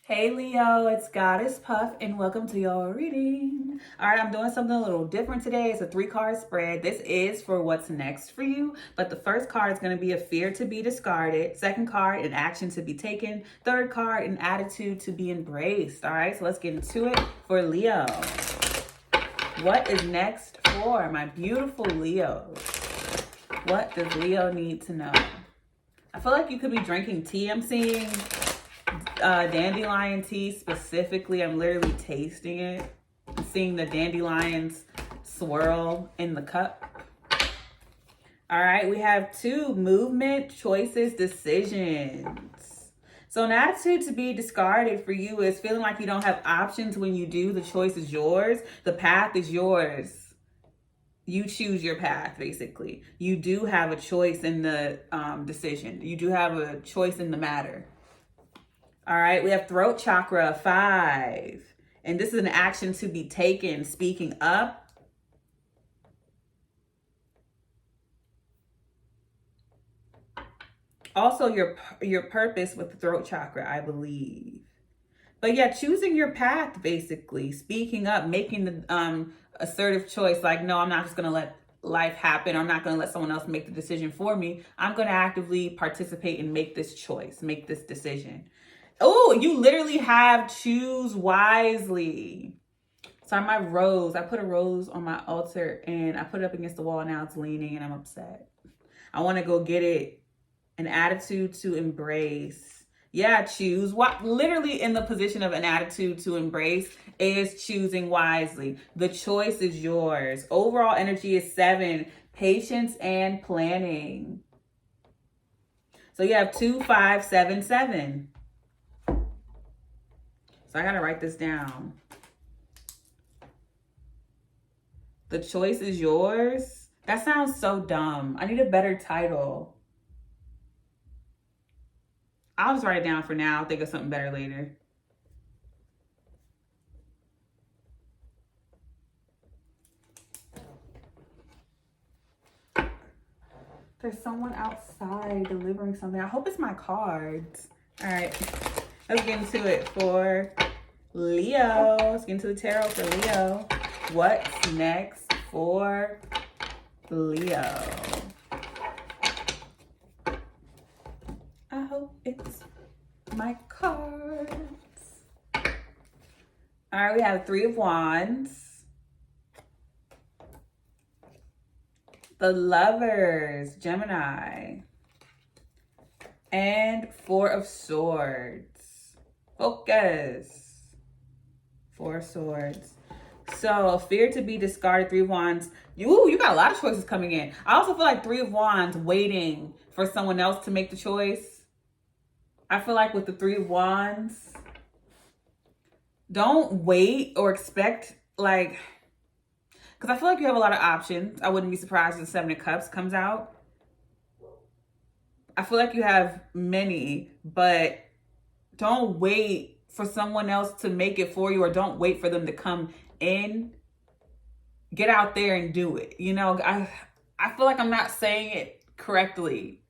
Hey Leo, it's Goddess Puff and welcome to your reading. All right, I'm doing something a little different today. It's a 3-card spread. This is for what's next for you, but the first card is going to be a fear to be discarded. Second card, an action to be taken. Third card, an attitude to be embraced. All right, so let's get into it for Leo. What is next for my beautiful Leos? What does Leo need to know? I feel like you could be drinking tea. I'm seeing dandelion tea specifically. I'm literally tasting it. I'm seeing the dandelions swirl in the cup. All right, we have 2 movement, choices, decisions. So an attitude to be discarded for you is feeling like you don't have options when you do. The choice is yours. The path is yours. You choose your path, basically. You do have a choice in the decision. You do have a choice in the matter. All right, we have throat chakra 5. And this is an action to be taken, speaking up. Also your purpose with the throat chakra, I believe. But yeah, choosing your path, basically. Speaking up, making the assertive choice. Like, no, I'm not just going to let life happen. I'm not going to let someone else make the decision for me. I'm going to actively participate and make this choice, make this decision. Oh, you literally have choose wisely. Sorry, my rose. I put a rose on my altar and I put it up against the wall and now it's leaning and I'm upset. I want to go get it. An attitude to embrace. Yeah, choose. What literally in the position of an attitude to embrace is choosing wisely. The choice is yours. Overall energy is 7. Patience and planning. So you have 2, 5, 7, 7. So I gotta write this down. The choice is yours. That sounds so dumb. I need a better title. I'll just write it down for now. I'll think of something better later. There's someone outside delivering something. I hope it's my cards. All right, let's get into it for Leo. Let's get into the tarot for Leo. What's next for Leo? I hope it's my cards. All right, we have 3 of Wands. The Lovers, Gemini. And 4 of Swords. Focus. 4 of Swords. So, fear to be discarded, 3 of Wands. You got a lot of choices coming in. I also feel like 3 of Wands waiting for someone else to make the choice. I feel like with the 3 of Wands, don't wait or expect, like, because I feel like you have a lot of options. I wouldn't be surprised if the 7 of Cups comes out. I feel like you have many, but don't wait for someone else to make it for you, or don't wait for them to come in. Get out there and do it. You know, I feel like I'm not saying it correctly,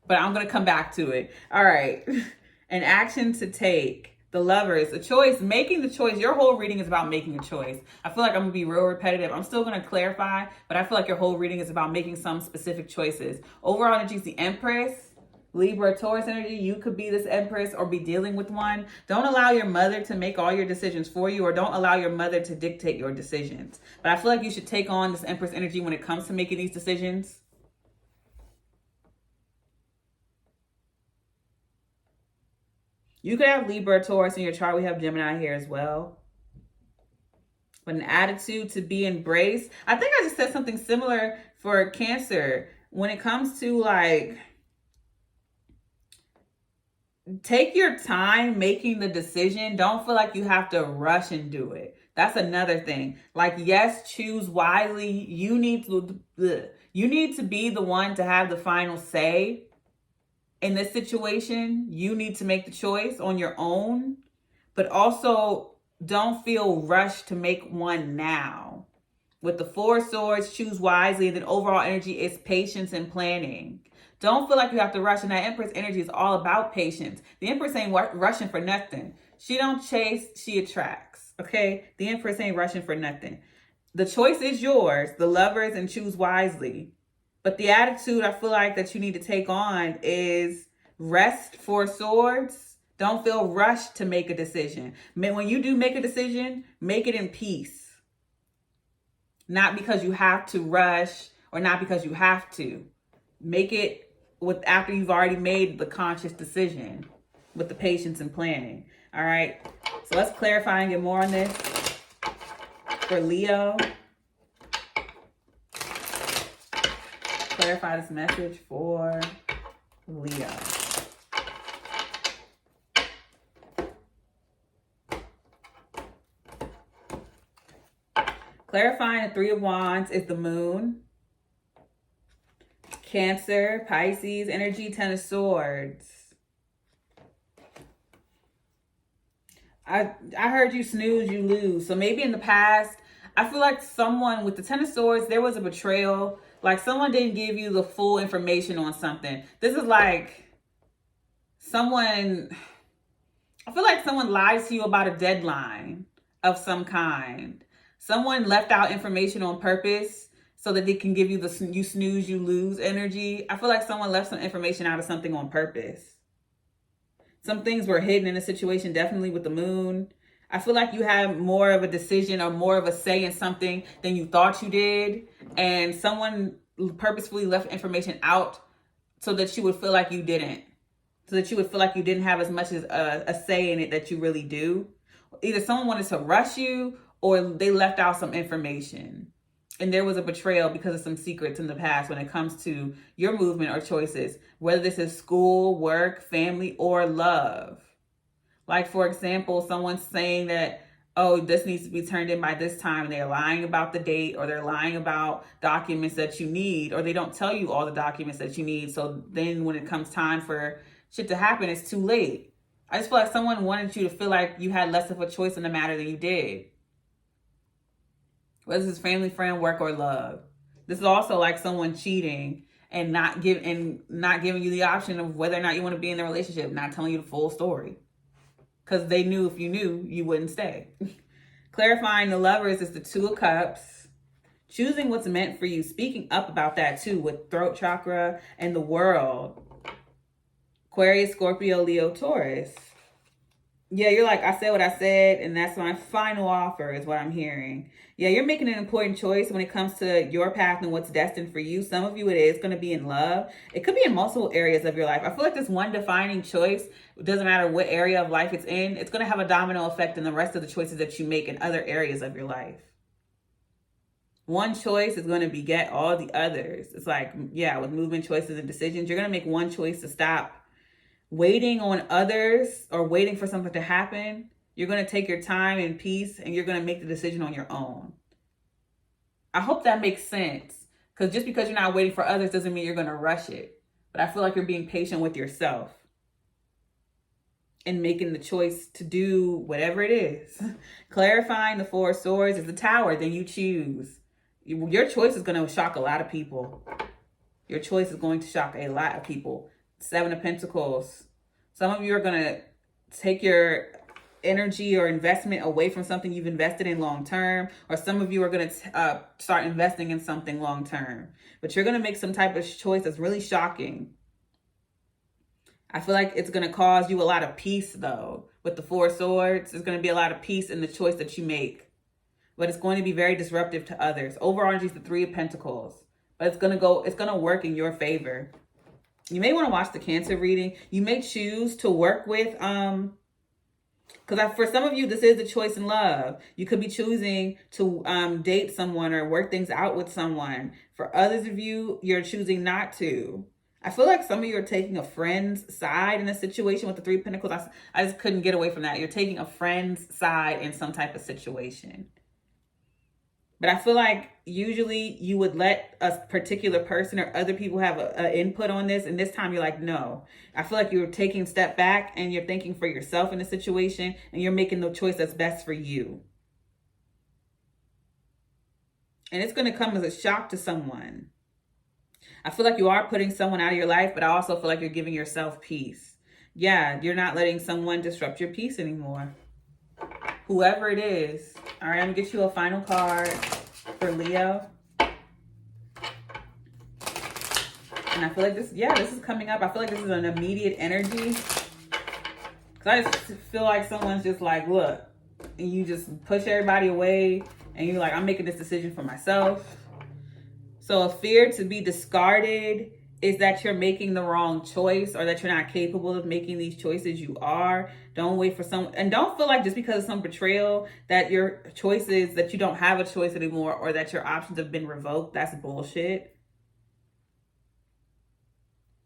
but I'm going to come back to it. All right. An action to take. The Lovers, a choice, making the choice. Your whole reading is about making a choice. I feel like I'm going to be real repetitive. I'm still going to clarify, but I feel like your whole reading is about making some specific choices. Overall energy is the Empress. Libra, Taurus energy. You could be this Empress or be dealing with one. Don't allow your mother to make all your decisions for you, or don't allow your mother to dictate your decisions. But I feel like you should take on this Empress energy when it comes to making these decisions. You could have Libra, Taurus in your chart. We have Gemini here as well. But an attitude to be embraced. I think I just said something similar for Cancer. When it comes to, like, take your time making the decision. Don't feel like you have to rush and do it. That's another thing. Like, yes, choose wisely. You need to be the one to have the final say. In this situation, you need to make the choice on your own, but also don't feel rushed to make one now. With the 4 of Swords, choose wisely. And then overall energy is patience and planning. Don't feel like you have to rush. And that Empress energy is all about patience. The Empress ain't rushing for nothing. She don't chase, she attracts. Okay? The Empress ain't rushing for nothing. The choice is yours, the Lovers, and choose wisely. But the attitude I feel like that you need to take on is rest, for swords. Don't feel rushed to make a decision. When you do make a decision, make it in peace. Not because you have to rush or not because you have to. Make it with after you've already made the conscious decision with the patience and planning. All right. So let's clarify and get more on this for Leo. Clarify this message for Leo. Clarifying the Three of Wands is the Moon. Cancer, Pisces, energy, Ten of Swords. I heard you snooze, you lose. So maybe in the past, I feel like someone with the Ten of Swords, there was a betrayal. Like someone didn't give you the full information on something. This is like someone, I feel like someone lies to you about a deadline of some kind. Someone left out information on purpose so that they can give you the you snooze, you lose energy. I feel like someone left some information out of something on purpose. Some things were hidden in a situation, definitely with the Moon. I feel like you had more of a decision or more of a say in something than you thought you did. And someone purposefully left information out so that you would feel like you didn't. So that you would feel like you didn't have as much as a say in it that you really do. Either someone wanted to rush you or they left out some information. And there was a betrayal because of some secrets in the past when it comes to your movement or choices, whether this is school, work, family, or love. Like, for example, someone's saying that, oh, this needs to be turned in by this time. And they're lying about the date, or they're lying about documents that you need, or they don't tell you all the documents that you need. So then when it comes time for shit to happen, it's too late. I just feel like someone wanted you to feel like you had less of a choice in the matter than you did. Whether this is family, friend, work, or love. This is also like someone cheating and not giving you the option of whether or not you want to be in the relationship, not telling you the full story. Because they knew if you knew, you wouldn't stay. Clarifying the Lovers is the Two of Cups. Choosing what's meant for you. Speaking up about that too with throat chakra and the world. Aquarius, Scorpio, Leo, Taurus. Yeah, you're like, I said what I said, and that's my final offer is what I'm hearing. Yeah, you're making an important choice when it comes to your path and what's destined for you. Some of you, it is going to be in love. It could be in multiple areas of your life. I feel like this one defining choice, it doesn't matter what area of life it's in, it's going to have a domino effect in the rest of the choices that you make in other areas of your life. One choice is going to beget all the others. It's like, yeah, with movement, choices, and decisions, you're going to make one choice to stop waiting on others or waiting for something to happen. You're going to take your time in peace and you're going to make the decision on your own. I hope that makes sense, because just because you're not waiting for others doesn't mean you're going to rush it. But I feel like you're being patient with yourself and making the choice to do whatever it is. Clarifying the Four of Swords is the Tower. Then you choose. Your choice is going to shock a lot of people. Your choice is going to shock a lot of people. Seven of Pentacles. Some of you are going to take your energy or investment away from something you've invested in long term, or some of you are going to start investing in something long term, but you're going to make some type of choice that's really shocking. I feel like it's going to cause you a lot of peace though. With the Four of Swords, there's going to be a lot of peace in the choice that you make, but it's going to be very disruptive to others. Overall energy is the Three of Pentacles, but it's going to work in your favor. You may want to watch the Cancer reading. You may choose to work with, because for some of you, this is a choice in love. You could be choosing to date someone or work things out with someone. For others of you, you're choosing not to. I feel like some of you are taking a friend's side in a situation with the Three of Pentacles. I just couldn't get away from that. You're taking a friend's side in some type of situation. But I feel like usually you would let a particular person or other people have an input on this. And this time you're like, no. I feel like you're taking a step back and you're thinking for yourself in the situation. And you're making the choice that's best for you. And it's going to come as a shock to someone. I feel like you are putting someone out of your life, but I also feel like you're giving yourself peace. Yeah, you're not letting someone disrupt your peace anymore. Whoever it is. All right, I'm going to get you a final card for Leo. And I feel like this, yeah, this is coming up. I feel like this is an immediate energy. Because I just feel like someone's just like, look, and you just push everybody away. And you're like, I'm making this decision for myself. So a fear to be discarded is that you're making the wrong choice, or that you're not capable of making these choices. You are. Don't wait for someone, and don't feel like just because of some betrayal that your choices, that you don't have a choice anymore, or that your options have been revoked. That's bullshit.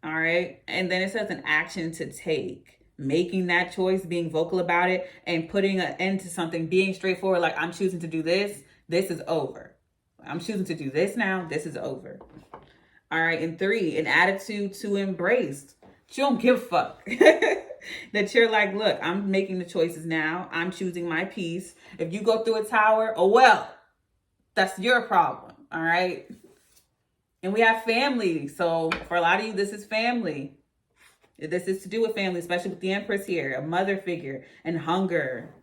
All right. And then it says an action to take, making that choice, being vocal about it, and putting an end to something, being straightforward. Like, I'm choosing to do this. This is over. I'm choosing to do this now. This is over. All right. And 3, an attitude to embrace. You don't give a fuck. That you're like, look, I'm making the choices now. I'm choosing my peace. If you go through a tower, oh, well, that's your problem. All right. And we have family. So for a lot of you, this is family. This is to do with family, especially with the Empress here, a mother figure, and hunger.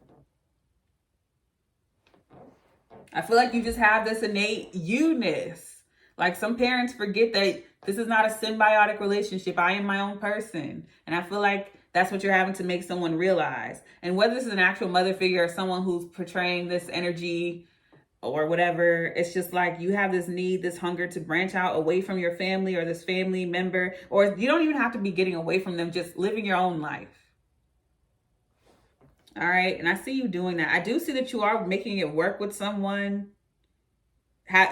I feel like you just have this innate you-ness. Like, some parents forget that this is not a symbiotic relationship. I am my own person. And I feel like that's what you're having to make someone realize. And whether this is an actual mother figure or someone who's portraying this energy or whatever, it's just like you have this need, this hunger to branch out away from your family or this family member, or you don't even have to be getting away from them, just living your own life. All right. And I see you doing that. I do see that you are making it work with someone,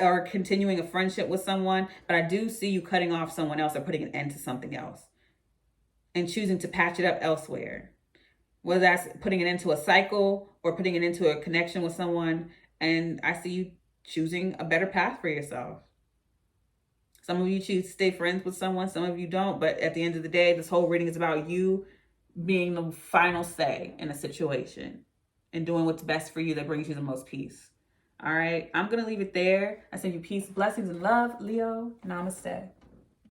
or continuing a friendship with someone, but I do see you cutting off someone else or putting an end to something else and choosing to patch it up elsewhere. Whether that's putting it into a cycle or putting it into a connection with someone. And I see you choosing a better path for yourself. Some of you choose to stay friends with someone, some of you don't. But at the end of the day, this whole reading is about you being the final say in a situation and doing what's best for you that brings you the most peace. All right, I'm going to leave it there. I send you peace, blessings, and love, Leo. Namaste.